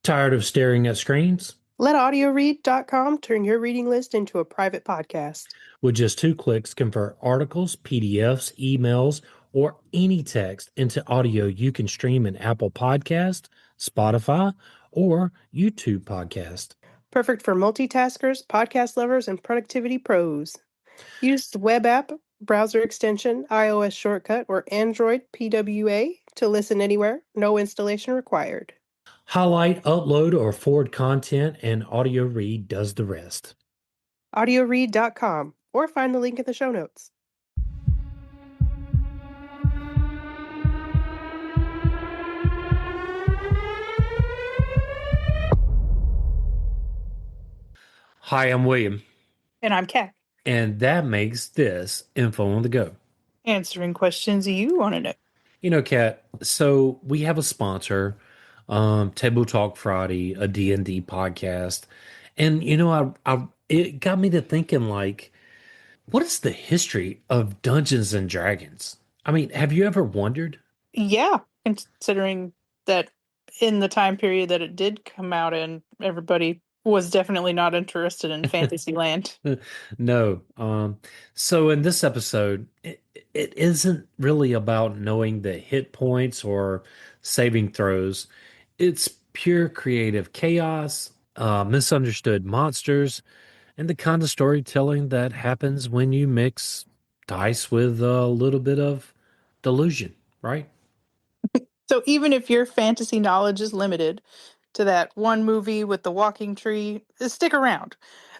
Tired of staring at screens? Let audioread.com turn your reading list into a private podcast. With just 2 clicks, convert articles, PDFs, emails, or any text into audio you can stream in Apple Podcast, Spotify, or YouTube Podcast. Perfect for multitaskers, podcast lovers, and productivity pros. Use the web app, browser extension, iOS shortcut, or Android PWA to listen anywhere. No installation required. Highlight, upload, or forward content, and Audio Read does the rest. audioread.com, or find the link in the show notes. Hi, I'm William. And I'm Kat, And that makes this Info on the Go. answering questions you want to know. You know, Kat, so we have a sponsor, Table Talk Friday, a D&D podcast. And, it got me to thinking, like, what is the history of Dungeons and Dragons? I mean, have you ever wondered? Yeah, considering that in the time period that it did come out in, everybody was definitely not interested in Fantasyland. No. So in this episode, it isn't really about knowing the hit points or saving throws. It's pure creative chaos, misunderstood monsters, and the kind of storytelling that happens when you mix dice with a little bit of delusion, right? So even if your fantasy knowledge is limited to that one movie with the walking tree, stick around.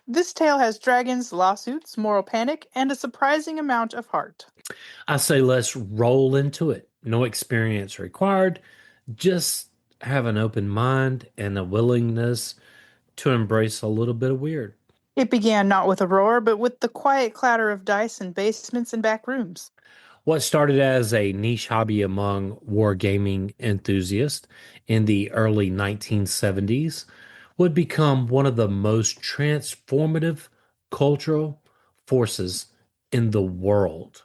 This tale has dragons, lawsuits, moral panic, and a surprising amount of heart. I say let's roll into it. No experience required. Just have an open mind and a willingness to embrace a little bit of weird. It began not with a roar, but with the quiet clatter of dice in basements and back rooms. What started as a niche hobby among wargaming enthusiasts in the early 1970s would become one of the most transformative cultural forces in the world.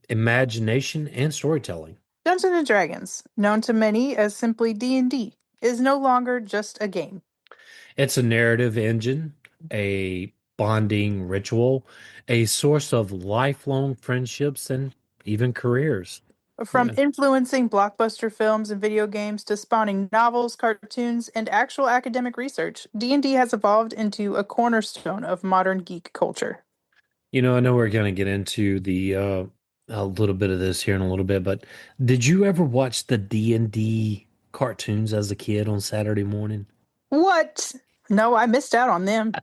Imagination and storytelling. Dungeons and Dragons, known to many as simply D&D, is no longer just a game. It's a narrative engine, a bonding ritual, a source of lifelong friendships and even careers. From Yeah. influencing blockbuster films and video games to spawning novels, cartoons, and actual academic research, D&D has evolved into a cornerstone of modern geek culture. I know we're going to get into the a little bit of this here in a little bit, but did you ever watch the D&D cartoons as a kid on Saturday morning? What? No, I missed out on them.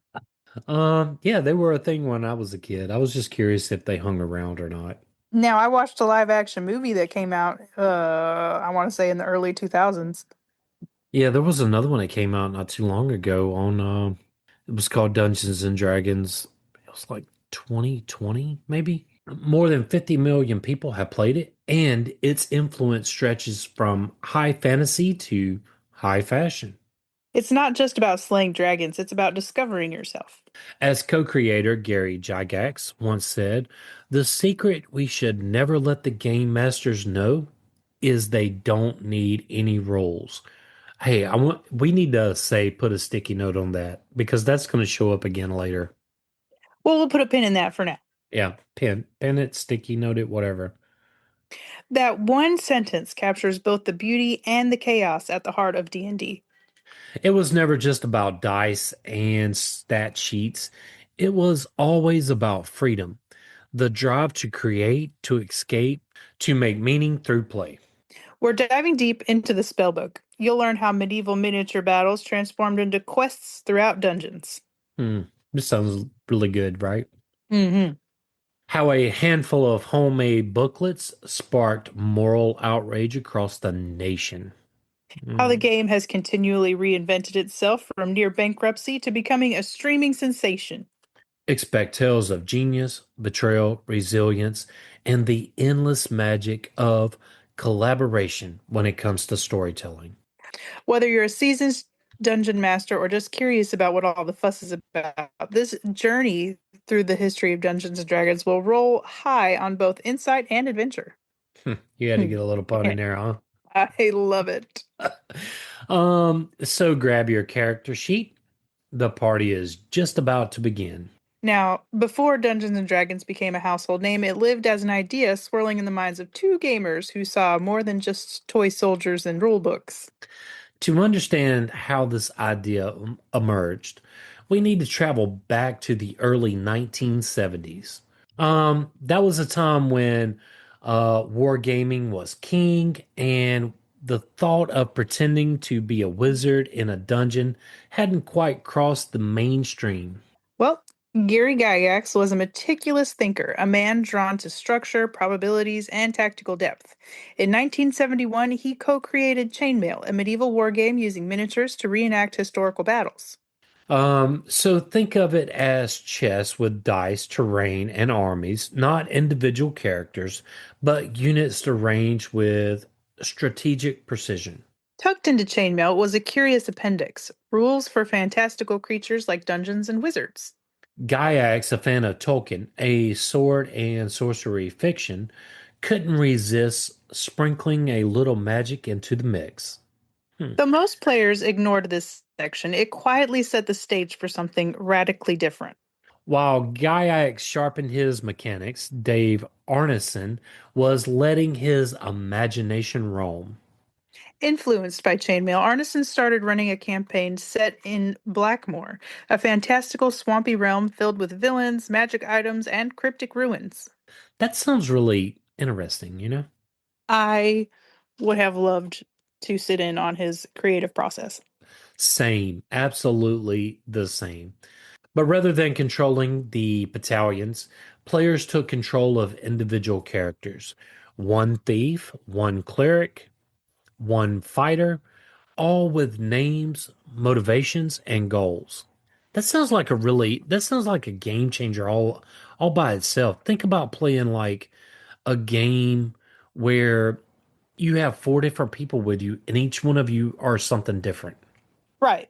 Yeah, they were a thing when I was a kid. I was just curious if they hung around or not. Now, I watched a live action movie that came out, I want to say in the early 2000s. Yeah, there was another one that came out not too long ago on it was called Dungeons and Dragons. It was like 2020 maybe. More than 50 million people have played it, and its influence stretches from high fantasy to high fashion. It's not just about slaying dragons, it's about discovering yourself. As co-creator Gary Gygax once said, the secret we should never let the game masters know is they don't need any rules. Hey, we need to say put a sticky note on that because that's going to show up again later. Well, we'll put a pin in that for now. Yeah, pin it, sticky note it, whatever. That one sentence captures both the beauty and the chaos at the heart of D&D. It was never just about dice and stat sheets. It was always about freedom, the drive to create, to escape, to make meaning through play. We're diving deep into the spellbook. You'll learn how medieval miniature battles transformed into quests throughout dungeons. This sounds really good, right? Mm-hmm. How a handful of homemade booklets sparked moral outrage across the nation. How the game has continually reinvented itself from near bankruptcy to becoming a streaming sensation. Expect tales of genius, betrayal, resilience, and the endless magic of collaboration when it comes to storytelling. Whether you're a seasoned dungeon master or just curious about what all the fuss is about, this journey through the history of Dungeons and Dragons will roll high on both insight and adventure. You had to get a little pun in there, huh? I love it. So grab your character sheet. The party is just about to begin. Now, before Dungeons and Dragons became a household name, it lived as an idea swirling in the minds of two gamers who saw more than just toy soldiers and rulebooks. To understand how this idea emerged, we need to travel back to the early 1970s. That was a time when wargaming was king, and the thought of pretending to be a wizard in a dungeon hadn't quite crossed the mainstream. Well, Gary Gygax was a meticulous thinker, a man drawn to structure, probabilities, and tactical depth. In 1971, he co-created Chainmail, a medieval wargame using miniatures to reenact historical battles. So think of it as chess with dice, terrain, and armies, not individual characters, but units arranged with strategic precision. Tucked into Chainmail was a curious appendix, rules for fantastical creatures like dungeons and wizards. Gygax, a fan of Tolkien, a sword and sorcery fiction, couldn't resist sprinkling a little magic into the mix. Hmm. Though most players ignored this section, it quietly set the stage for something radically different. While Gygax sharpened his mechanics, Dave Arneson was letting his imagination roam. Influenced by Chainmail, Arneson started running a campaign set in Blackmoor, a fantastical swampy realm filled with villains, magic items, and cryptic ruins. That sounds really interesting, you know? I would have loved to sit in on his creative process. Same, absolutely the same. But rather than controlling the battalions, players took control of individual characters. One thief, one cleric, one fighter, all with names, motivations, and goals. That sounds like a game changer all by itself. Think about playing like a game where you have four different people with you and each one of you are something different. Right.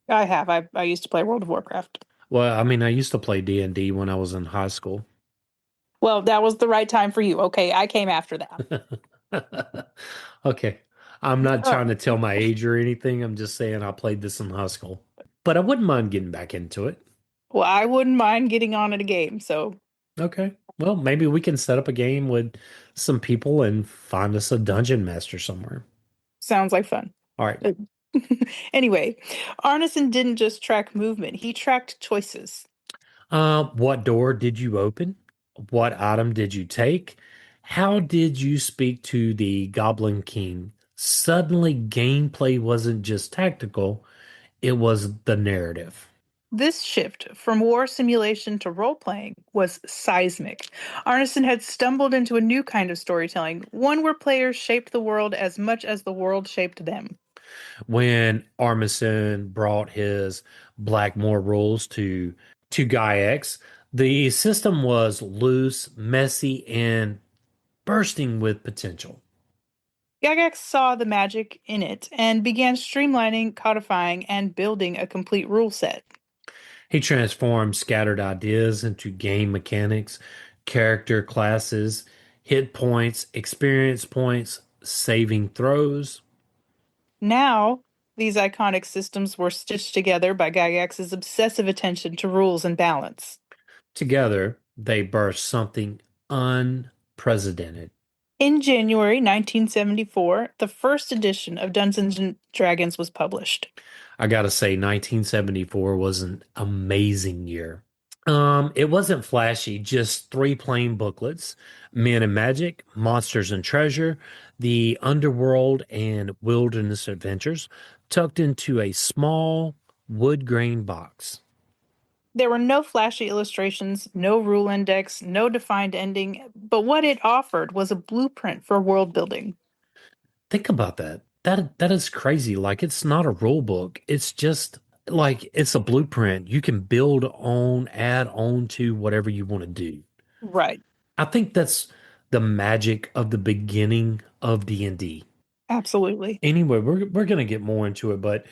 I have. I used to play World of Warcraft. Well, I mean, I used to play D&D when I was in high school. Well, that was the right time for you. Okay, I came after that. Okay. I'm not Uh, trying to tell my age or anything. I'm just saying I played this in high school. But I wouldn't mind getting back into it. well, I wouldn't mind getting on at a game, so Okay. Well, maybe we can set up a game with some people and find us a dungeon master somewhere. sounds like fun. All right. Uh, Anyway, Arneson didn't just track movement, he tracked choices. What door did you open? What item did you take? How did you speak to the Goblin King? Suddenly, gameplay wasn't just tactical, it was the narrative. This shift from war simulation to role playing was seismic. Arneson had stumbled into a new kind of storytelling, one where players shaped the world as much as the world shaped them. When Armisen brought his Blackmore rules to GaiX, the system was loose, messy, and bursting with potential. Gygax saw the magic in it and began streamlining, codifying, and building a complete rule set. He transformed scattered ideas into game mechanics, character classes, hit points, experience points, saving throws. Now, these iconic systems were stitched together by Gygax's obsessive attention to rules and balance. Together, they birthed something unprecedented. In January 1974, the first edition of Dungeons and Dragons was published. I gotta say, 1974 was an amazing year. It wasn't flashy, just three plain booklets, Men and Magic, Monsters and Treasure, The Underworld and Wilderness Adventures, tucked into a small wood grain box. There were no flashy illustrations, no rule index, no defined ending, but what it offered was a blueprint for world building. Think about that. That is crazy. Like it's not a rule book. It's just like it's a blueprint. You can build on, add on to whatever you want to do. Right. I think that's the magic of the beginning of D&D. Absolutely. Anyway, we're gonna get more into it, but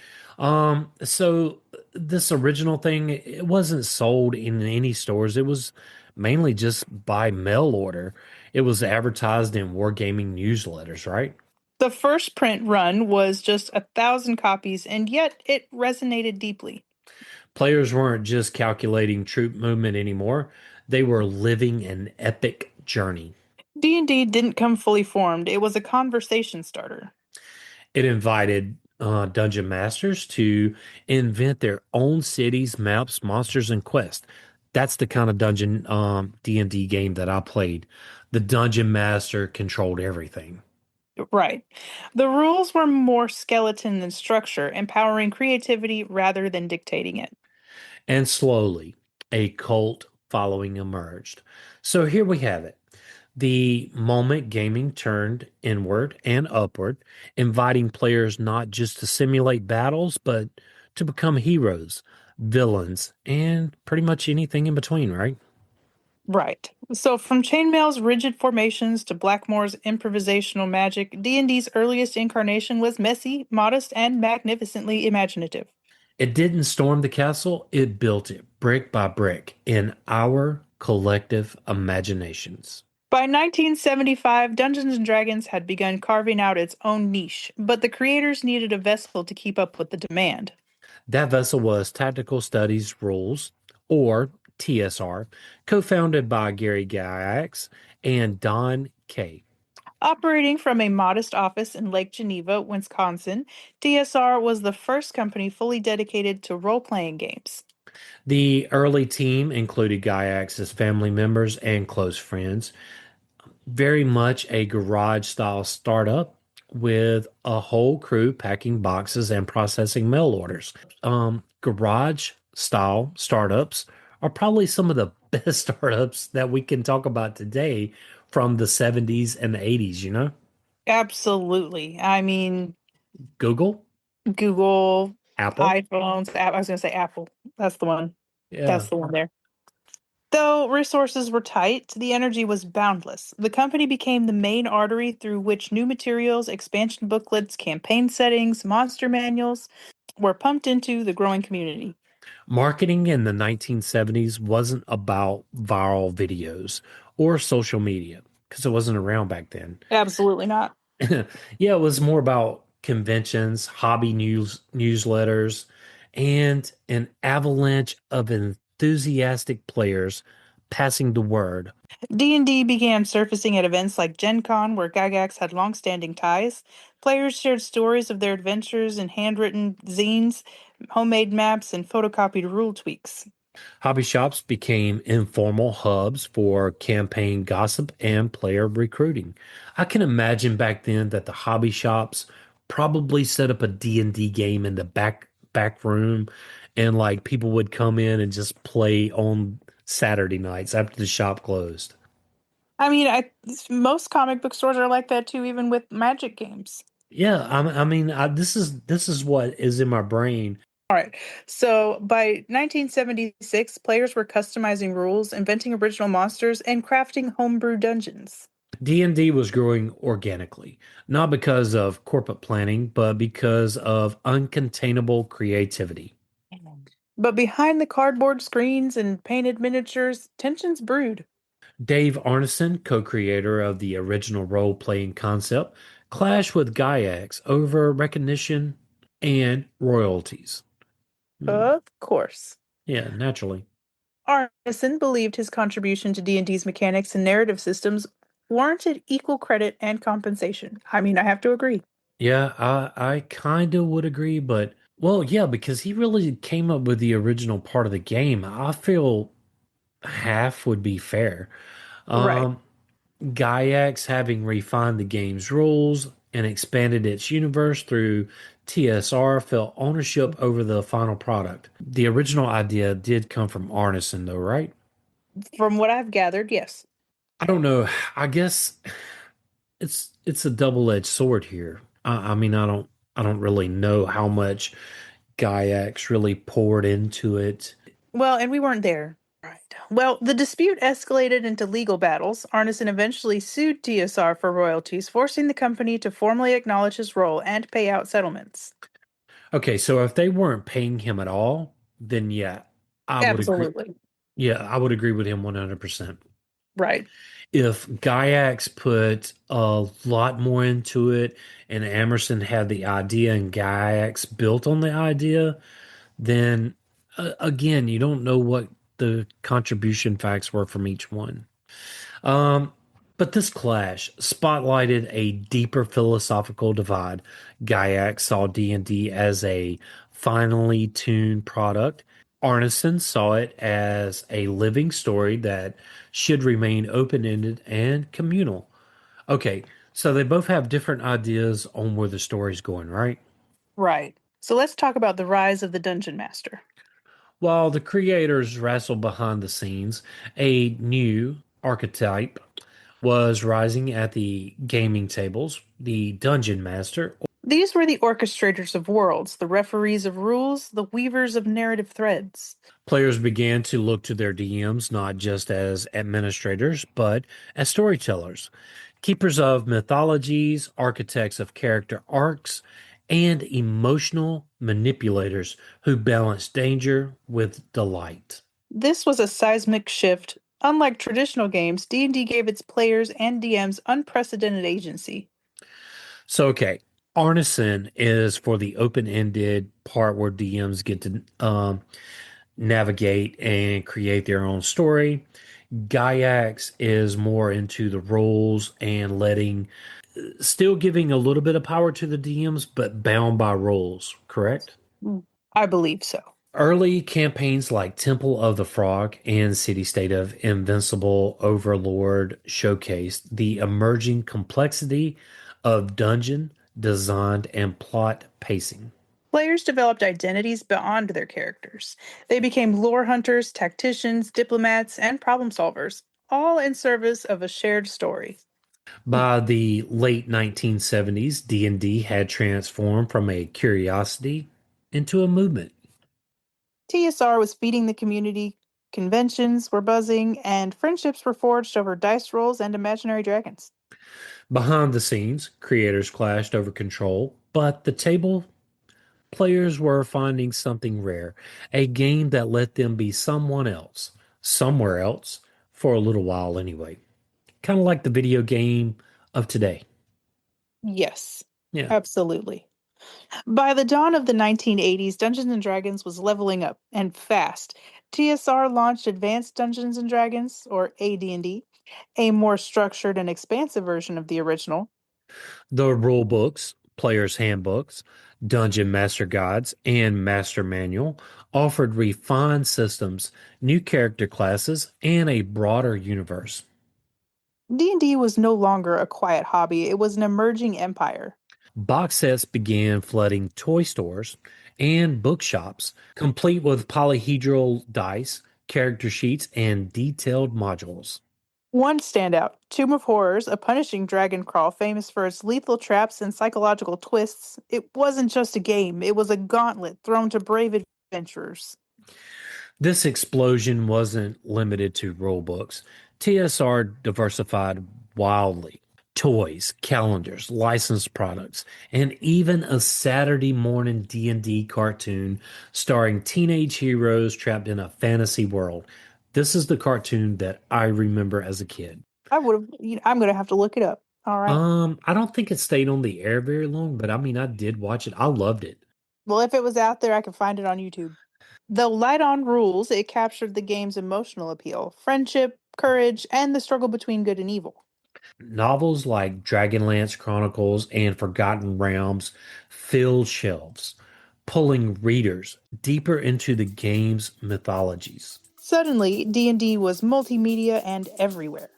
so this original thing, it wasn't sold in any stores. It was mainly just by mail order. It was advertised in wargaming newsletters, right? The first print run was just 1,000 copies, and yet it resonated deeply. Players weren't just calculating troop movement anymore, they were living an epic journey. D&D didn't come fully formed. It was a conversation starter. It invited dungeon masters to invent their own cities, maps, monsters, and quests. That's the kind of dungeon D&D game that I played. The dungeon master controlled everything. Right. The rules were more skeleton than structure, empowering creativity rather than dictating it. And slowly, a cult following emerged. So here we have it. The moment gaming turned inward and upward, inviting players not just to simulate battles, but to become heroes, villains, and pretty much anything in between, right? Right. So from chainmail's rigid formations to Blackmore's improvisational magic, D&D's earliest incarnation was messy, modest, and magnificently imaginative. It didn't storm the castle, it built it brick by brick in our collective imaginations. By 1975, Dungeons and Dragons had begun carving out its own niche, but the creators needed a vessel to keep up with the demand. That vessel was Tactical Studies Rules, or TSR, co-founded by Gary Gygax and Don Kay. Operating from a modest office in Lake Geneva, Wisconsin, TSR was the first company fully dedicated to role playing games. The early team included Gygax's family members and close friends, very much a garage style startup with a whole crew packing boxes and processing mail orders. Garage style startups are probably some of the best startups that we can talk about today from the 70s and the 80s, you know? Absolutely. I mean, Google, Google, Apple. iPhones, I was going to say Apple. That's the one. Yeah. That's the one there. Though resources were tight, the energy was boundless. The company became the main artery through which new materials, expansion booklets, campaign settings, monster manuals were pumped into the growing community. Marketing in the 1970s wasn't about viral videos or social media because it wasn't around back then. Absolutely not. Yeah, it was more about conventions, hobby newsletters, and an avalanche of enthusiastic players passing the word. D&D began surfacing at events like Gen Con, where Gygax had long-standing ties. Players shared stories of their adventures in handwritten zines, homemade maps, and photocopied rule tweaks. Hobby shops became informal hubs for campaign gossip and player recruiting. I can imagine back then that the hobby shops probably set up a D&D game in the back room and like people would come in and just play on Saturday nights after the shop closed. I mean, most comic book stores are like that too, even with Magic games. Yeah, I mean, this is what is in my brain. All right. So by 1976, players were customizing rules, inventing original monsters, and crafting homebrew dungeons. D&D was growing organically, not because of corporate planning, but because of uncontainable creativity. But behind the cardboard screens and painted miniatures, tensions brewed. Dave Arneson, co-creator of the original role-playing concept, clashed with Gygax over recognition and royalties. Hmm. Of course. Yeah, naturally. Arneson believed his contribution to D&D's mechanics and narrative systems warranted equal credit and compensation. I mean, I have to agree. Yeah, I kind of would agree, but well, yeah, because he really came up with the original part of the game. I feel half would be fair. Right. Um, Gygax having refined the game's rules and expanded its universe through TSR felt ownership over the final product. The original idea did come from Arneson, though, right? From what I've gathered, yes. I don't know. I guess it's a double-edged sword here. I mean, I don't really know how much Gygax really poured into it. Well, and we weren't there. Right. Well, the dispute escalated into legal battles. Arneson eventually sued TSR for royalties, forcing the company to formally acknowledge his role and pay out settlements. Okay, so if they weren't paying him at all, then yeah, I would agree. Absolutely. Yeah, I would agree with him 100%. Right. If Gaiax put a lot more into it and Emerson had the idea and Gaiax built on the idea, then again, you don't know what the contribution facts were from each one. Um, but this clash spotlighted a deeper philosophical divide. Gaiax saw D&D as a finely tuned product. Arneson saw it as a living story that should remain open-ended and communal. Okay, so they both have different ideas on where the story's going, right? Right. So let's talk about the rise of the Dungeon Master. While the creators wrestled behind the scenes, a new archetype was rising at the gaming tables, the Dungeon Master. These were the orchestrators of worlds, the referees of rules, the weavers of narrative threads. Players began to look to their DMs not just as administrators, but as storytellers, keepers of mythologies, architects of character arcs, and emotional manipulators who balance danger with delight. This was a seismic shift. Unlike traditional games, D&D gave its players and DMs unprecedented agency. So, okay, Arneson is for the open-ended part where DMs get to navigate and create their own story. Gaiax is more into the roles and still giving a little bit of power to the DMs, but bound by roles, correct? Mm, I believe so. Early campaigns like Temple of the Frog and City State of Invincible Overlord showcased the emerging complexity of dungeon design and plot pacing. Players developed identities beyond their characters. They became lore hunters, tacticians, diplomats, and problem solvers, all in service of a shared story. By the late 1970s, D&D had transformed from a curiosity into a movement. TSR was feeding the community, conventions were buzzing, and friendships were forged over dice rolls and imaginary dragons. Behind the scenes, creators clashed over control, but the table players were finding something rare, a game that let them be someone else, somewhere else, for a little while anyway. Kind of like the video game of today. Yes, Yeah. absolutely. By the dawn of the 1980s, Dungeons and Dragons was leveling up and fast. TSR launched Advanced Dungeons and Dragons, or AD&D, a more structured and expansive version of the original. The rule books, player's handbooks, dungeon master guides, and master manual offered refined systems, new character classes, and a broader universe. D&D was no longer a quiet hobby, it was an emerging empire. Box sets began flooding toy stores and bookshops, complete with polyhedral dice, character sheets, and detailed modules. One standout, Tomb of Horrors, a punishing dragon crawl famous for its lethal traps and psychological twists. It wasn't just a game, it was a gauntlet thrown to brave adventurers. This explosion wasn't limited to rulebooks. TSR diversified wildly. Toys, calendars, licensed products, and even a Saturday morning D&D cartoon starring teenage heroes trapped in a fantasy world. This is the cartoon that I remember as a kid. I would have, I'm going to have to look it up. All right. I don't think it stayed on the air very long, but I mean, I did watch it. I loved it. Well, if it was out there, I could find it on YouTube. Though light on rules, it captured the game's emotional appeal, friendship, courage, and the struggle between good and evil. Novels like Dragonlance Chronicles and Forgotten Realms filled shelves, pulling readers deeper into the game's mythologies. Suddenly, D&D was multimedia and everywhere.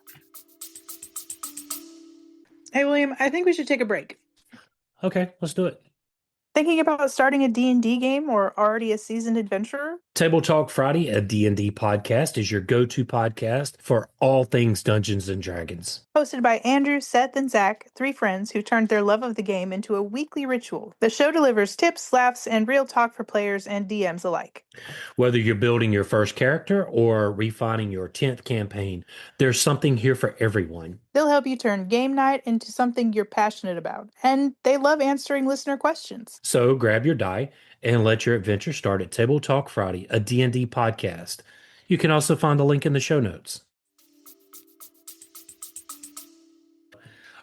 Hey, William, I think we should take a break. Okay, let's do it. Thinking about starting a D&D game or already a seasoned adventurer? Table Talk Friday, a D&D podcast, is your go-to podcast for all things Dungeons and Dragons. Hosted by Andrew, Seth, and Zach, three friends who turned their love of the game into a weekly ritual. The show delivers tips, laughs, and real talk for players and DMs alike. Whether you're building your first character or refining your 10th campaign, there's something here for everyone. They'll help you turn game night into something you're passionate about, and they love answering listener questions. So grab your die and let your adventure start at Table Talk Friday, a D&D podcast. You can also find the link in the show notes.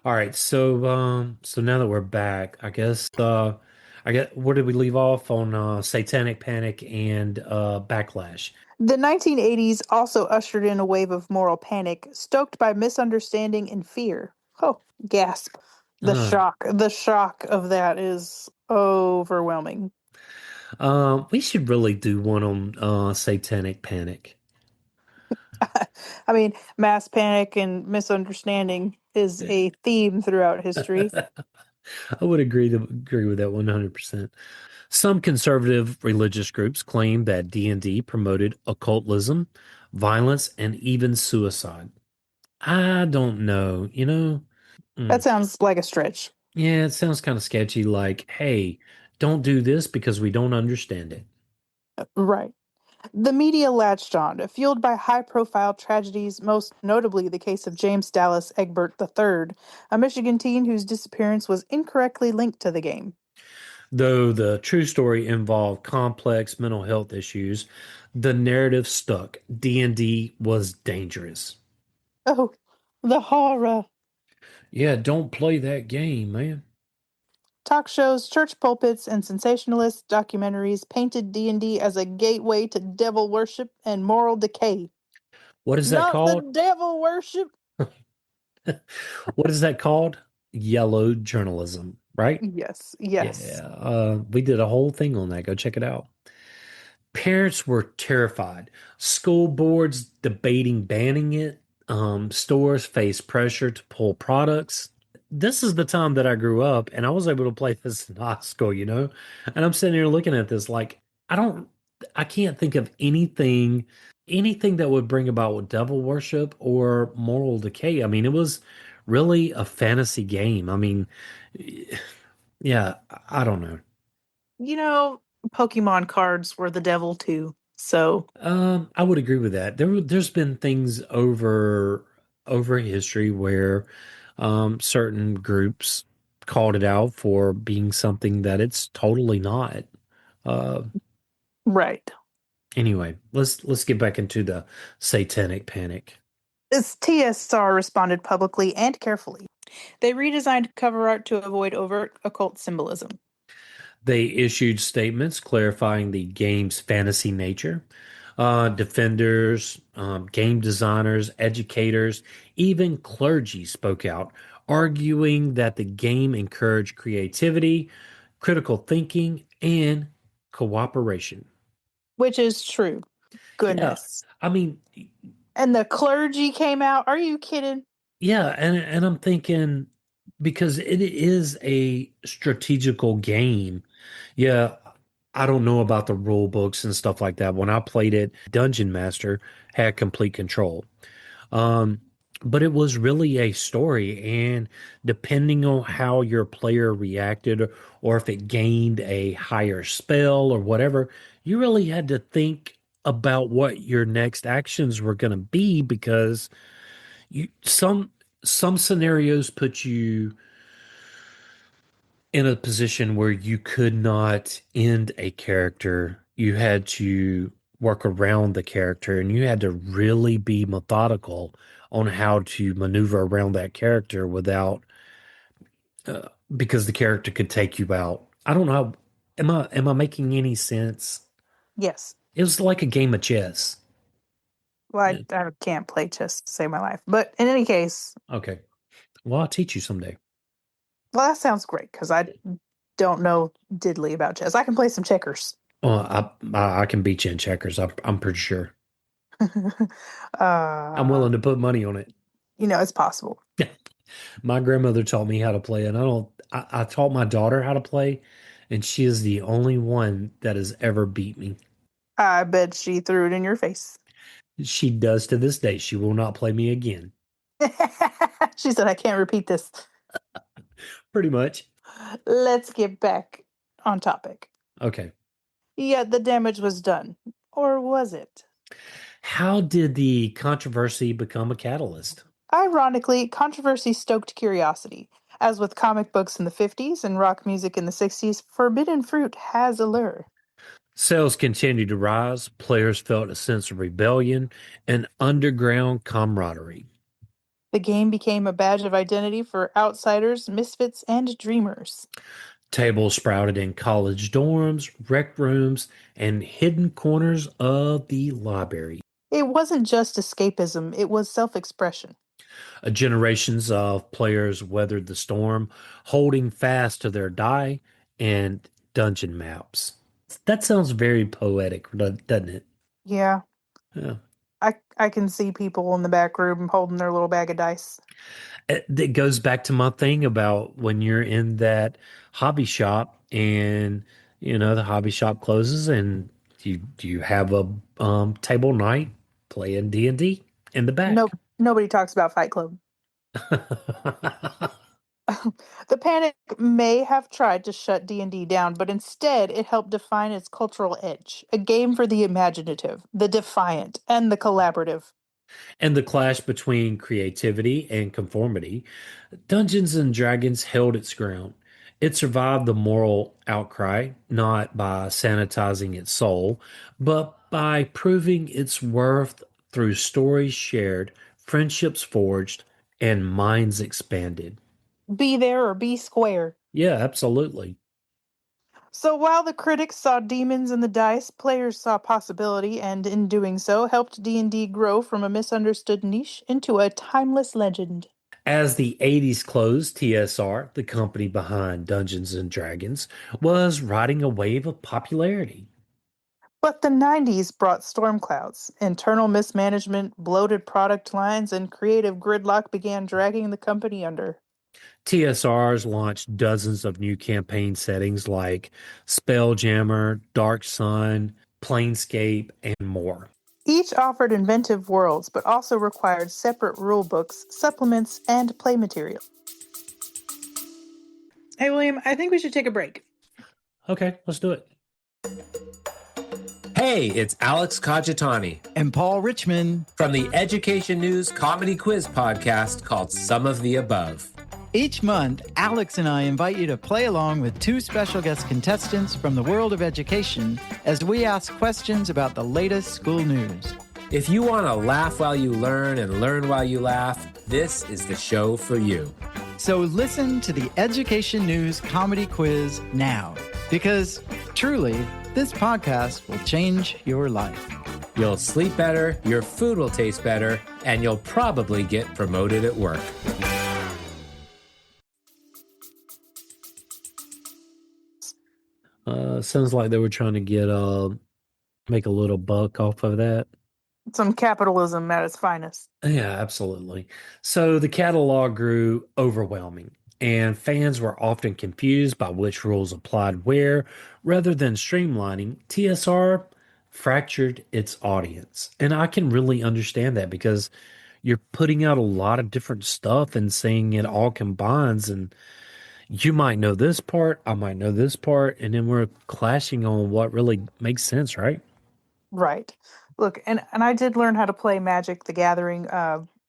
All right, so now that we're back, I guess where did we leave off on Satanic Panic and Backlash? The 1980s also ushered in a wave of moral panic, stoked by misunderstanding and fear. Oh, gasp. Uh, The shock of that is overwhelming. we should really do one on Satanic Panic. I mean, mass panic and misunderstanding is Yeah. a theme throughout history. I would agree with that 100%. Some conservative religious groups claim that D&D promoted occultism, violence, and even suicide. I don't know, you know. That Mm. sounds like a stretch. Yeah, it sounds kind of sketchy, like, hey, don't do this because we don't understand it. Right. The media latched on, fueled by high profile tragedies, most notably the case of James Dallas Egbert III, a Michigan teen whose disappearance was incorrectly linked to the game. Though the true story involved complex mental health issues, the narrative stuck. D&D was dangerous. Oh, the horror. Yeah, don't play that game, man. Talk shows, church pulpits, and sensationalist documentaries painted D&D as a gateway to devil worship and moral decay. What is that Not the called? devil worship. What is that called? Yellow journalism, right? Yes, yes. Yeah, we did a whole thing on that. Go check it out. Parents were terrified. School boards debating banning it. Stores faced pressure to pull products. This is the time that I grew up, and I was able to play this in high school, you know? And I'm sitting here looking at this like, I don't, I can't think of anything that would bring about devil worship or moral decay. I mean, it was really a fantasy game. I mean, yeah, I don't know. You know, Pokemon cards were the devil too. So, I would agree with that. There's been things over history where certain groups called it out for being something that it's totally not. Uh, right. anyway, let's get back into the Satanic Panic. As TSR responded publicly and carefully. They redesigned cover art to avoid overt occult symbolism, They issued statements clarifying the game's fantasy nature. Defenders, game designers, educators, even clergy spoke out, arguing that the game encouraged creativity, critical thinking, and cooperation. which is true. Yeah, Goodness. I mean, And the clergy came out. Are you kidding? yeah, and I'm thinking because it is a strategical game. Yeah, I don't know about the rule books and stuff like that. When I played it, Dungeon Master had complete control. Um, but it was really a story, and depending on how your player reacted, or if it gained a higher spell or whatever, you really had to think about what your next actions were going to be because you some scenarios put you in a position where you could not end a character. You had to work around the character and you had to really be methodical on how to maneuver around that character without uh, because the character could take you out. I don't know. Am I making any sense? Yes. It was like a game of chess. Well, Yeah. I can't play chess to save my life. But in any case, Okay. Well, I'll teach you someday. well, that sounds great because I don't know diddly about chess. I can play some checkers. I can beat you in checkers. I'm pretty sure. I'm uh, willing to put money on it. it's possible. My grandmother taught me how to play, and I taught my daughter how to play, and she is the only one that has ever beat me. I bet she threw it in your face. She does to this day. She will not play me again. She said, I can't repeat this. Pretty much. Let's get back on topic. Okay. Yeah, the damage was done. Or was it? How did the controversy become a catalyst? Ironically, controversy stoked curiosity. As with comic books in the 50s and rock music in the 60s, forbidden fruit has a lure. Sales continued to rise. Players felt a sense of rebellion and underground camaraderie. The game became a badge of identity for outsiders, misfits, and dreamers. Tables sprouted in college dorms, rec rooms, and hidden corners of the library. It wasn't just escapism, it was self expression. Generations of players weathered the storm, holding fast to their die and dungeon maps. That sounds very poetic, doesn't it? Yeah, Yeah. I can see people in the back room holding their little bag of dice. It goes back to my thing about when you're in that hobby shop and the hobby shop closes and you have a table night playing D&D in the back. Nope, nobody talks about Fight Club. The Panic may have tried to shut D&D down, but instead it helped define its cultural edge, a game for the imaginative, the defiant, and the collaborative. And the clash between creativity and conformity, Dungeons and Dragons held its ground. It survived the moral outcry, not by sanitizing its soul, but by proving its worth through stories shared, friendships forged, and minds expanded. Be there or be square. Yeah, absolutely. So while the critics saw demons in the dice, players saw possibility and in doing so helped D&D grow from a misunderstood niche into a timeless legend. As the 80s closed, TSR, the company behind Dungeons and Dragons, was riding a wave of popularity. But the 90s brought storm clouds. Internal mismanagement, bloated product lines, and creative gridlock began dragging the company under. TSRs launched dozens of new campaign settings like Spelljammer, Dark Sun, Planescape, and more. Each offered inventive worlds, but also required separate rulebooks, supplements, and play material. Hey, William, I think we should take a break. Okay, let's do it. Hey, it's Alex Caggiatani And Paul Richmond. from the Education News Comedy Quiz podcast called Some of the Above. Each month, Alex and I invite you to play along with two special guest contestants from the world of education as we ask questions about the latest school news. If you want to laugh while you learn and learn while you laugh, this is the show for you. So listen to the Education News Comedy Quiz now, because truly, this podcast will change your life. You'll sleep better, your food will taste better, and you'll probably get promoted at work. Sounds like they were trying to get make a little buck off of that. Some capitalism at its finest. Yeah, absolutely. So the catalog grew overwhelming, and fans were often confused by which rules applied where. Rather than streamlining, TSR fractured its audience. And I can really understand that because you're putting out a lot of different stuff and saying it all combines, and you might know this part, I might know this part, and then we're clashing on what really makes sense, right? Right. Look, and I did learn how to play Magic the Gathering.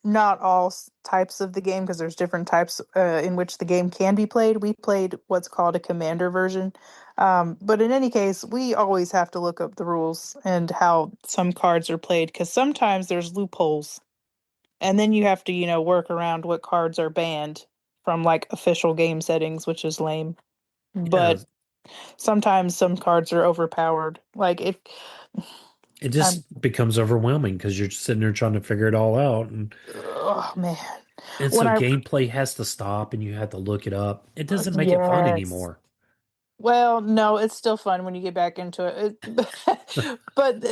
Not all types of the game, because there's different types in which the game can be played. We played what's called a commander version. But in any case, we always have to look up the rules and how some cards are played, because sometimes there's loopholes. And then you have to, work around what cards are banned from like official game settings, which is lame. Yeah, But sometimes some cards are overpowered. Like if it I'm, just becomes overwhelming because you're just sitting there trying to figure it all out. oh man, And when so I gameplay has to stop and you have to look it up. It doesn't make it fun yes. anymore. Well, no, it's still fun when you get back into it. But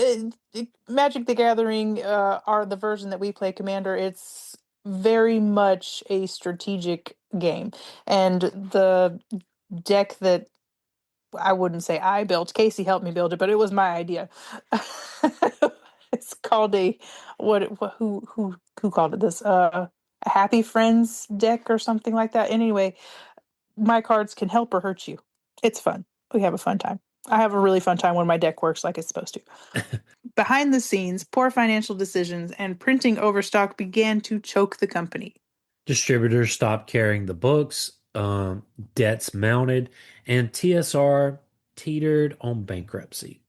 Magic the Gathering, are the version that we play Commander. It's very much a strategic game, and the deck that I wouldn't say I built. Casey helped me build it, but it was my idea. It's called a what who called it this? A Happy Friends deck or something like that. Anyway, my cards can help or hurt you. It's fun. We have a fun time. I have a really fun time when my deck works like it's supposed to. Behind the scenes, poor financial decisions and printing overstock began to choke the company. Distributors stopped carrying the books, debts mounted, and TSR teetered on bankruptcy.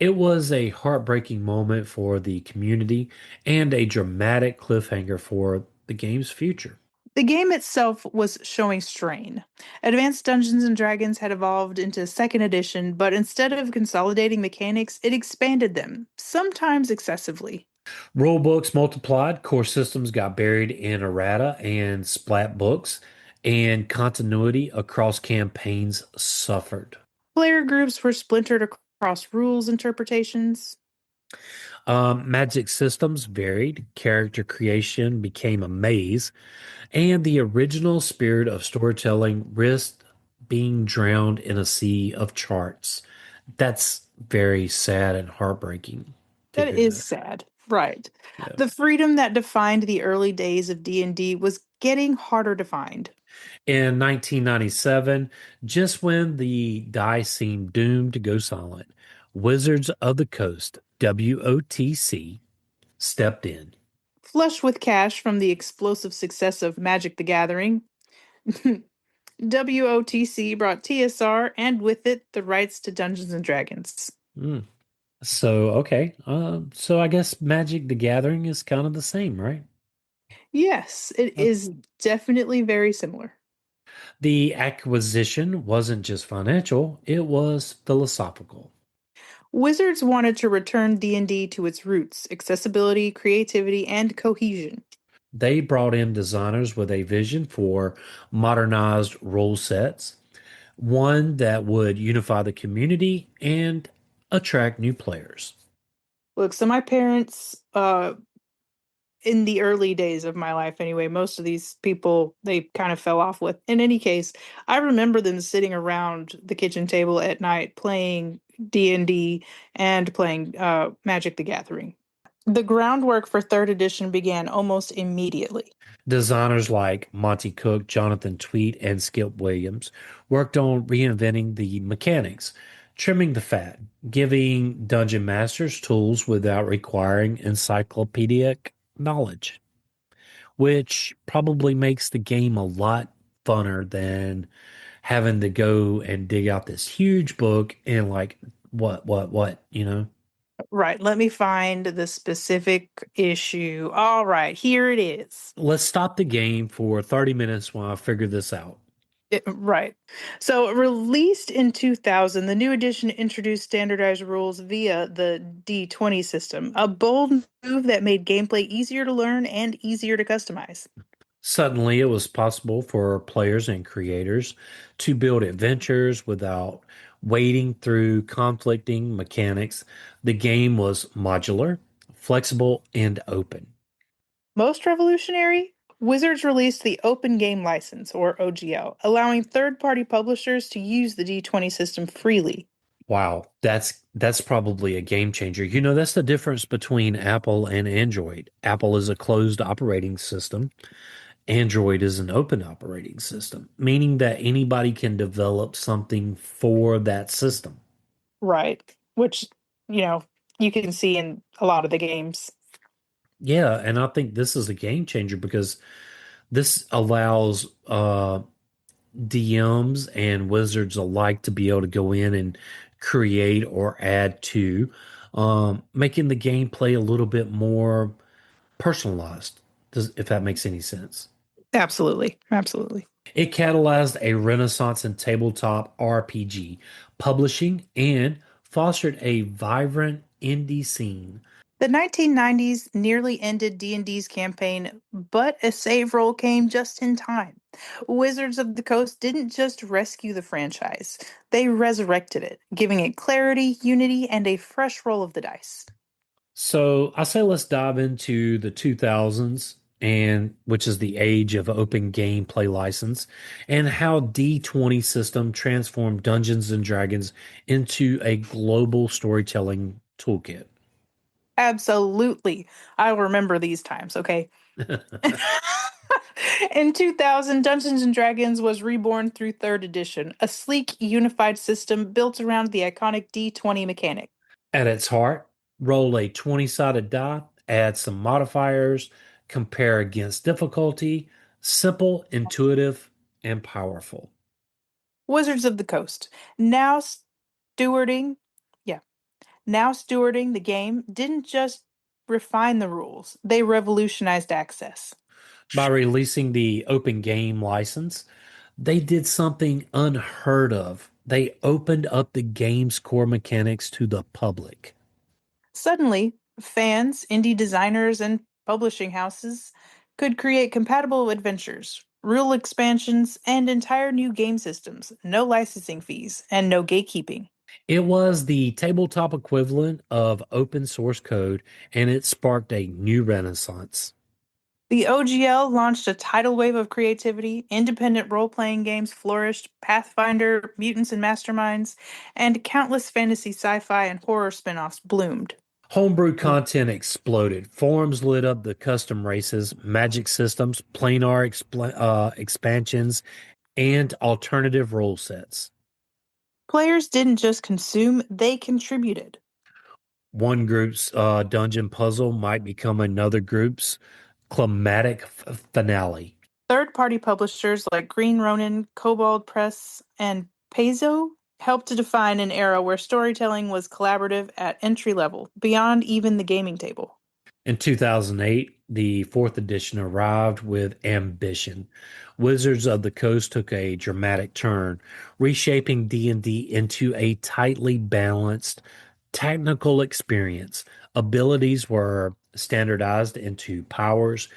It was a heartbreaking moment for the community and a dramatic cliffhanger for the game's future. The game itself was showing strain. Advanced Dungeons and Dragons had evolved into second edition, but instead of consolidating mechanics, it expanded them, sometimes excessively. Rulebooks multiplied, core systems got buried in errata and splat books, and continuity across campaigns suffered. Player groups were splintered across rules interpretations. Magic systems varied, character creation became a maze, and the original spirit of storytelling risked being drowned in a sea of charts. That's very sad and heartbreaking to That hear is that. sad. Right. Yeah. The freedom that defined the early days of D&D was getting harder to find. In 1997, just when the die seemed doomed to go silent, Wizards of the Coast, WOTC, stepped in. Flush with cash from the explosive success of Magic the Gathering, WOTC brought TSR and with it the rights to Dungeons and Dragons. Mm. So, okay. So I guess Magic the Gathering is kind of the same, right? Yes, it Uh, is definitely very similar. The acquisition wasn't just financial, it was philosophical. Wizards wanted to return D&D to its roots, accessibility, creativity, and cohesion. They brought in designers with a vision for modernized rule sets, one that would unify the community and attract new players. Look, so my parents, in the early days of my life anyway, most of these people they kind of fell off with. In any case, I remember them sitting around the kitchen table at night playing D&D and playing Magic the Gathering. The groundwork for third edition began almost immediately. Designers like Monty Cook, Jonathan Tweet, and Skip Williams worked on reinventing the mechanics, trimming the fat, giving dungeon masters tools without requiring encyclopedic knowledge, which probably makes the game a lot funner than having to go and dig out this huge book and like what. Right, let me find the specific issue. All right, here it is. Let's stop the game for 30 minutes while I figure this out. Right. So, released in 2000, the new edition introduced standardized rules via the D20 system, a bold move that made gameplay easier to learn and easier to customize. Suddenly, it was possible for players and creators to build adventures without wading through conflicting mechanics. The game was modular, flexible, and open. Most revolutionary, Wizards released the Open Game License, or OGL, allowing third party publishers to use the D20 system freely. Wow, that's probably a game changer. That's the difference between Apple and Android. Apple is a closed operating system. Android is an open operating system, meaning that anybody can develop something for that system. Right. Which, you know, you can see in a lot of the games. Yeah, and I think this is a game changer because this allows DMs and wizards alike to be able to go in and create or add to, making the gameplay a little bit more personalized, if that makes any sense. Absolutely. Absolutely. It catalyzed a renaissance in tabletop RPG publishing and fostered a vibrant indie scene. The 1990s nearly ended D&D's campaign, but a save roll came just in time. Wizards of the Coast didn't just rescue the franchise, they resurrected it, giving it clarity, unity, and a fresh roll of the dice. So I say let's dive into the 2000s, and which is the age of open gameplay license, and how D20 system transformed Dungeons and Dragons into a global storytelling toolkit. Absolutely. I'll remember these times, okay? In 2000, Dungeons and Dragons was reborn through 3rd edition, a sleek, unified system built around the iconic D20 mechanic. At its heart, roll a 20-sided die, add some modifiers, compare against difficulty, simple, intuitive, and powerful. Wizards of the Coast, now stewarding, yeah, now stewarding the game, didn't just refine the rules, they revolutionized access. By releasing the open game license, they did something unheard of. They opened up the game's core mechanics to the public. Suddenly, fans, indie designers, and publishing houses could create compatible adventures, rule expansions, and entire new game systems, no licensing fees, and no gatekeeping. It was the tabletop equivalent of open source code, and it sparked a new renaissance. The OGL launched a tidal wave of creativity, independent role playing games flourished, Pathfinder, Mutants and Masterminds, and countless fantasy, sci fi, and horror spin offs bloomed. Homebrew content exploded. Forums lit up the custom races, magic systems, expansions, and alternative rule sets. Players didn't just consume, they contributed. One group's dungeon puzzle might become another group's climatic finale. Third party publishers like Green Ronin, Kobold Press, and Paizo helped to define an era where storytelling was collaborative at entry level, beyond even the gaming table. In 2008, the fourth edition arrived with ambition. Wizards of the Coast took a dramatic turn, reshaping D&D into a tightly balanced technical experience. Abilities were standardized into powers,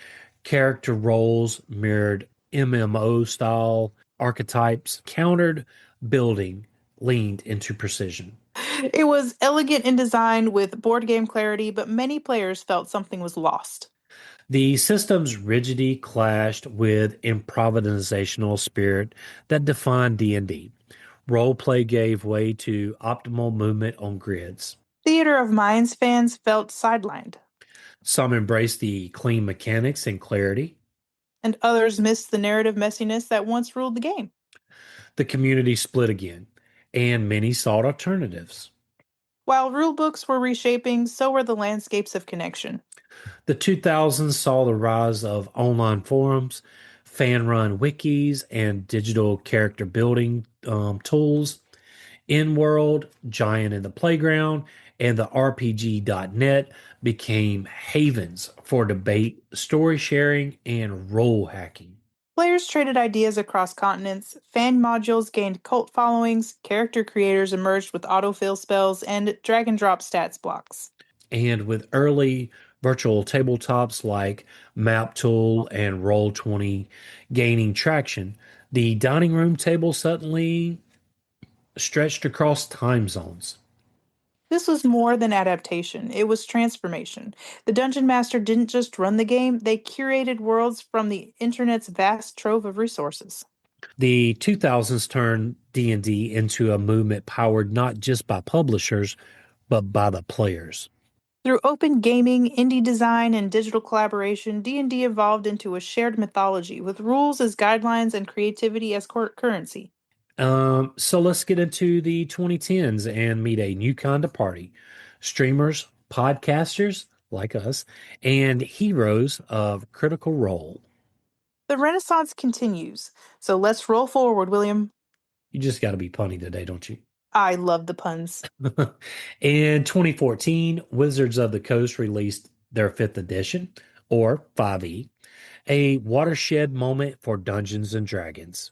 character roles mirrored MMO style archetypes, countered building leaned into precision. It was elegant in design with board game clarity, but many players felt something was lost. The system's rigidity clashed with improvisational spirit that defined D&D. Roleplay gave way to optimal movement on grids. Theater of Minds fans felt sidelined, Some embraced the clean mechanics and clarity. and others missed the narrative messiness that once ruled the game. The community split again, and many sought alternatives. While rulebooks were reshaping, so were the landscapes of connection. The 2000s saw the rise of online forums, fan run wikis, and digital character building tools. In World, Giant in the Playground, and the RPG.net became havens for debate, story sharing, and role hacking. Players traded ideas across continents, fan modules gained cult followings, character creators emerged with autofill spells, and drag and drop stats blocks. And with early virtual tabletops like MapTool and Roll20 gaining traction, the dining room table suddenly stretched across time zones. This was more than adaptation, it was transformation. The Dungeon Master didn't just run the game, they curated worlds from the internet's vast trove of resources. The 2000s turned D&D into a movement powered not just by publishers, but by the players. Through open gaming, indie design, and digital collaboration, D&D evolved into a shared mythology with rules as guidelines and creativity as currency. So let's get into the 2010s and meet a new kind of party. Streamers, podcasters like us, and heroes of Critical Role. The Renaissance continues, so let's roll forward, William. You just got to be punny today, don't you? I love the puns. In 2014, Wizards of the Coast released their fifth edition, or 5e, a watershed moment for Dungeons and Dragons.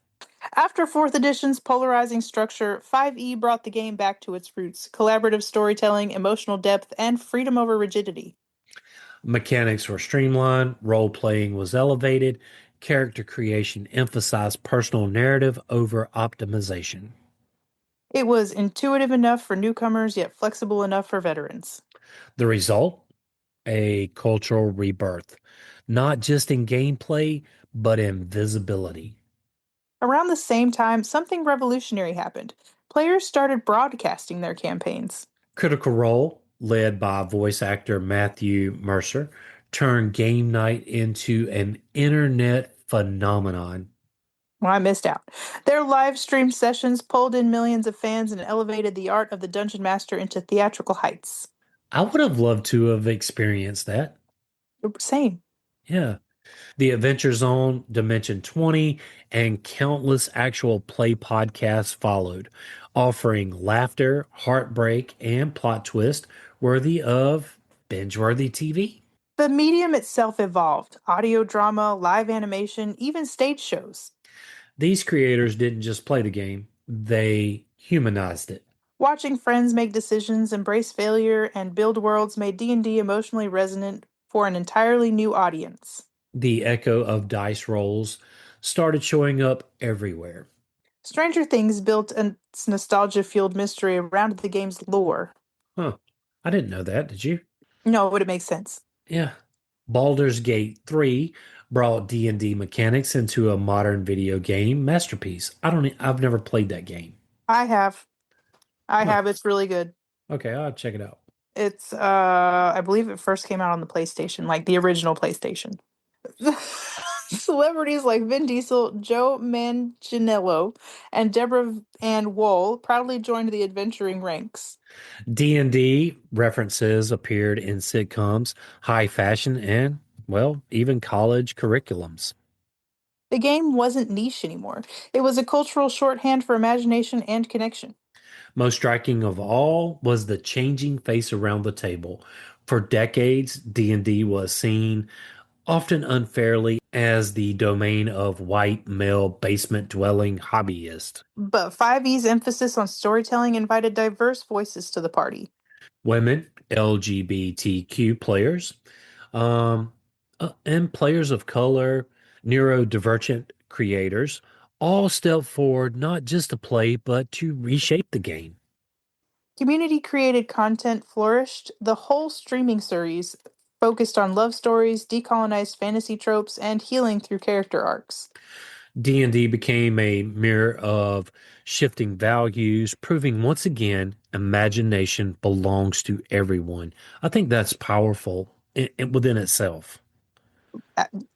After 4th edition's polarizing structure, 5e brought the game back to its roots collaborative storytelling, emotional depth, and freedom over rigidity. Mechanics were streamlined, role playing was elevated, character creation emphasized personal narrative over optimization. It was intuitive enough for newcomers, yet flexible enough for veterans. The result? A cultural rebirth, not just in gameplay, but in visibility. Around the same time, something revolutionary happened. Players started broadcasting their campaigns. Critical Role, led by voice actor Matthew Mercer, turned game night into an internet phenomenon. Well, I missed out. Their live stream sessions pulled in millions of fans and elevated the art of the Dungeon Master into theatrical heights. I would have loved to have experienced that. Same. Yeah. The Adventure Zone, Dimension 20, and countless actual play podcasts followed, offering laughter, heartbreak, and plot twist worthy of binge-worthy TV. The medium itself evolved audio drama, live animation, even stage shows. These creators didn't just play the game, they humanized it. Watching friends make decisions, embrace failure, and build worlds made D&D emotionally resonant for an entirely new audience. The echo of dice rolls started showing up everywhere. Stranger Things built a nostalgia-fueled mystery around the game's lore. Huh. I didn't know that, did you? No, but it makes sense. Yeah. Baldur's Gate 3 brought D&D mechanics into a modern video game masterpiece. I've never played that game. I have. I Huh. have. It's really good. Okay, I'll check it out. It's I believe it first came out on the PlayStation, like the original PlayStation. Celebrities like Vin Diesel, Joe Manganiello, and Deborah Ann Woll proudly joined the adventuring ranks. D&D references appeared in sitcoms, high fashion, and, well, even college curriculums. The game wasn't niche anymore. It was a cultural shorthand for imagination and connection. Most striking of all was the changing face around the table. For decades, D&D was seen, often unfairly, as the domain of white male basement dwelling hobbyists. But 5e's emphasis on storytelling invited diverse voices to the party. Women, LGBTQ players, um, and players of color, neurodivergent creators, all stepped forward not just to play, but to reshape the game. Community created content flourished. The whole streaming series focused on love stories, decolonized fantasy tropes, and healing through character arcs. D&D became a mirror of shifting values, proving once again imagination belongs to everyone. I think that's powerful within itself.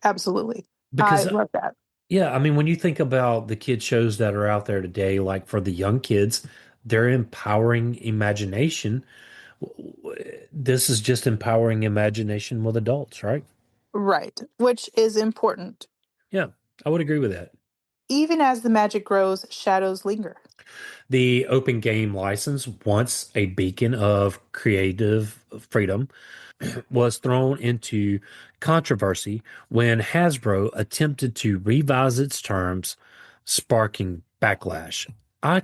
Absolutely. I Because, love that. yeah, I mean, when you think about the kid shows that are out there today, like for the young kids, they're empowering imagination. This is just empowering imagination with adults, right? Right, which is important. Yeah, I would agree with that. Even as the magic grows, shadows linger. The open game license, once a beacon of creative freedom, was thrown into controversy when Hasbro attempted to revise its terms, sparking backlash. I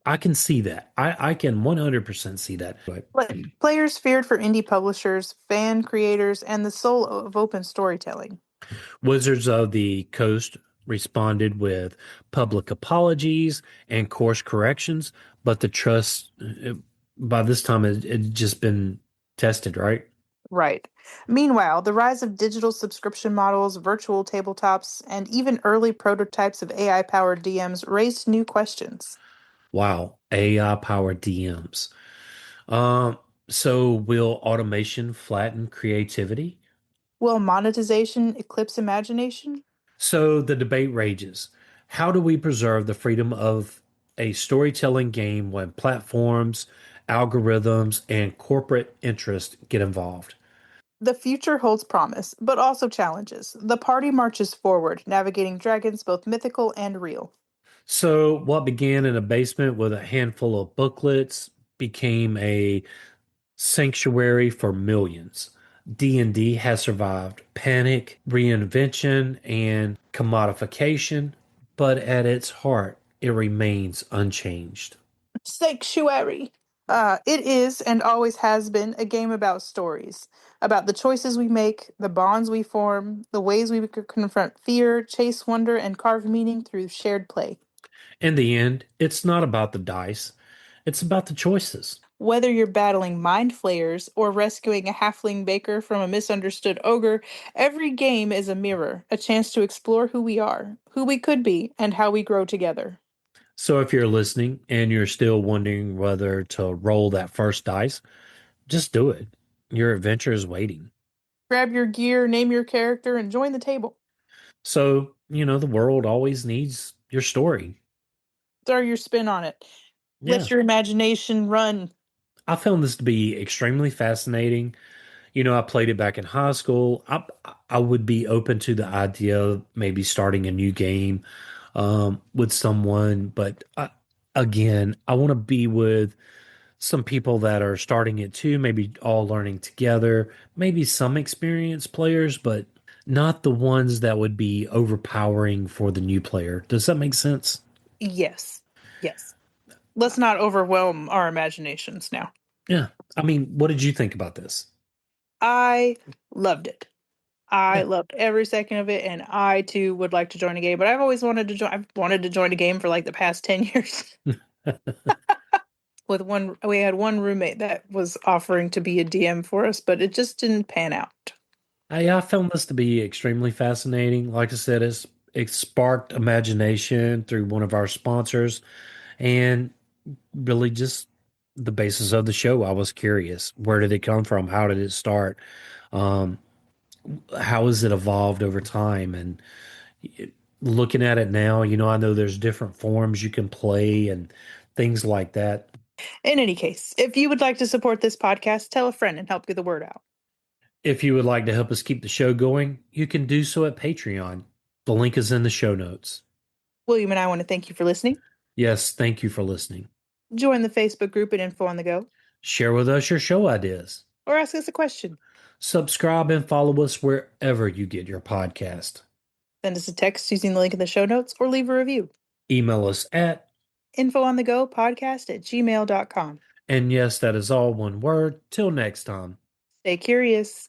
I can see that. I can 100% see that. But Players feared for indie publishers, fan creators, and the soul of open storytelling. Wizards of the Coast responded with public apologies and course corrections, but the trust by this time it just been tested, right? Right. Meanwhile, the rise of digital subscription models, virtual tabletops, and even early prototypes of AI powered DMs raised new questions. Wow, AI powered DMs. Um, so will automation flatten creativity? Will monetization eclipse imagination? So the debate rages. How do we preserve the freedom of a storytelling game when platforms, algorithms, and corporate interests get involved? The future holds promise, but also challenges. The party marches forward, navigating dragons both mythical and real. So what began in a basement with a handful of booklets became a sanctuary for millions. D&D has survived panic, reinvention, and commodification, but at its heart, it remains unchanged. Sanctuary. It is and always has been a game about stories, about the choices we make, the bonds we form, the ways we confront fear, chase wonder, and carve meaning through shared play. In the end, it's not about the dice, it's about the choices. Whether you're battling mind flayers or rescuing a halfling baker from a misunderstood ogre, every game is a mirror, a chance to explore who we are, who we could be, and how we grow together. So if you're listening and you're still wondering whether to roll that first dice, just do it. Your adventure is waiting. Grab your gear, name your character, and join the table. So, the world always needs your story. Throw your spin on it. Yeah. Let your imagination run. I found this to be extremely fascinating. I played it back in high school. I would be open to the idea of maybe starting a new game with someone, but again, I want to be with some people that are starting it too, maybe all learning together, maybe some experienced players, but not the ones that would be overpowering for the new player. Does that make sense? Yes. Yes. Let's not overwhelm our imaginations now. Yeah. I mean, what did you think about this? I loved it. I Yeah. loved every second of it, and I too would like to join a game. But I've always wanted to join. I've wanted to join a game for like the past 10 years. We had one roommate that was offering to be a DM for us, but it just didn't pan out. I found this to be extremely fascinating. Like I said, it sparked imagination through one of our sponsors and really just the basis of the show. I was curious. Where did it come from? How did it start? Um, how has it evolved over time? And looking at it now, I know there's different forms you can play and things like that. In any case, if you would like to support this podcast, tell a friend and help get the word out. If you would like to help us keep the show going, you can do so at Patreon. The link is in the show notes. William and I want to thank you for listening. Yes, thank you for listening. Join the Facebook group at Info on the Go, Share with us your show ideas. or ask us a question. Subscribe and follow us wherever you get your podcast. Send us a text using the link in the show notes, or leave a review. Email us at, infoonthegopodcast@gmail.com. and yes, that is all one word. Till next time. Stay curious.